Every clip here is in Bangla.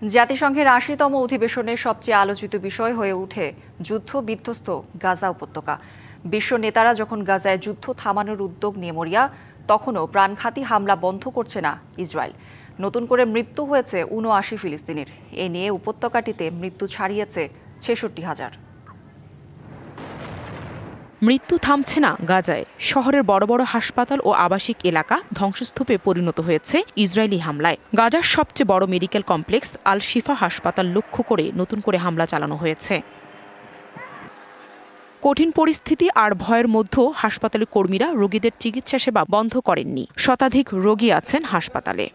জাতিসংঘের ৮০তম অধিবেশনের সবচেয়ে আলোচিত বিষয় হয়ে ওঠে যুদ্ধ বিধ্বস্ত গাজা উপত্যকা। বিশ্ব নেতারা যখন গাজায় যুদ্ধ থামানোর উদ্যোগ নিয়ে মরিয়া, তখনও প্রাণঘাতী হামলা বন্ধ করছে না ইসরায়েল। নতুন করে মৃত্যু হয়েছে ৭৯ ফিলিস্তিনির। এ নিয়ে উপত্যকাটিতে মৃত্যু ছাড়িয়েছে ৬৬,০০০। মৃত্যু থামছে না গাজায়। শহরের বড় বড় হাসপাতাল ও আবাসিক এলাকা ধ্বংসস্তূপে পরিণত হয়েছে ইসরায়েলি হামলায়। গাজার সবচেয়ে বড় মেডিকেল কমপ্লেক্স আল শিফা হাসপাতাল লক্ষ্য করে নতুন করে হামলা চালানো হয়েছে। কঠিন পরিস্থিতি আর ভয়ের মধ্যেও হাসপাতালের কর্মীরা রোগীদের চিকিৎসা সেবা বন্ধ করেননি। শতাধিক রোগী আছেন হাসপাতালে।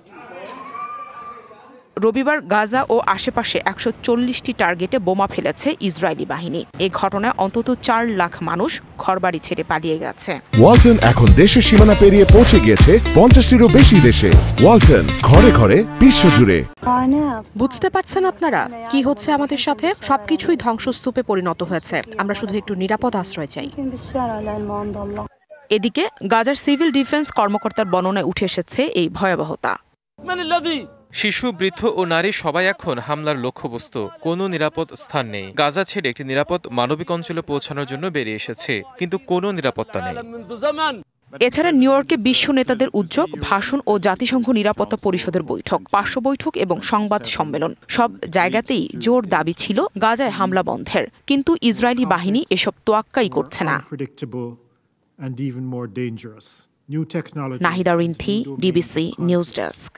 রবিবার গাজা ও আশেপাশে ১৪০টি টার্গেটে বোমা ফেলেছে ইসরায়েলি বাহিনী। এ ঘটনায় অন্তত ৪ লাখ মানুষ ঘরবাড়ি ছেড়ে পালিয়ে গেছে। ওয়ালটন এখন দেশের সীমানা পেরিয়ে পৌঁছে গিয়েছে ৫০টিরও বেশি দেশে। ওয়ালটন, ঘরে ঘরে বিশ্বজুড়ে। বুঝতে পারছেন আপনারা কি হচ্ছে আমাদের সাথে? সবকিছুই ধ্বংসস্তূপে পরিণত হয়েছে। আমরা শুধু একটু নিরাপদ আশ্রয় চাই। এদিকে গাজার সিভিল ডিফেন্স কর্মকর্তার বর্ণনায় উঠে এসেছে এই ভয়াবহতা। শিশু, বৃদ্ধ ও নারী সবাই এখন হামলার লক্ষ্যবস্তু। কোনো নিরাপদ স্থান নেই। গাজা ছেড়ে একটি নিরাপদ মানবিক অঞ্চলে পৌঁছানোর জন্য বেরিয়ে এসেছে, কিন্তু কোনো নিরাপত্তা নেই। এছাড়া নিউ ইয়র্কে বিশ্ব নেতাদের উদ্যোগ, ভাষণ ও জাতিসংঘ নিরাপত্তা পরিষদের বৈঠক, পার্শ্ব বৈঠক এবং সংবাদ সম্মেলন, সব জায়গাতেই জোর দাবি ছিল গাজায় হামলা বন্ধের। কিন্তু ইসরায়েলি বাহিনী এসব তোয়াক্কাই করছে না। Nahida Rinthi, DBC news desk.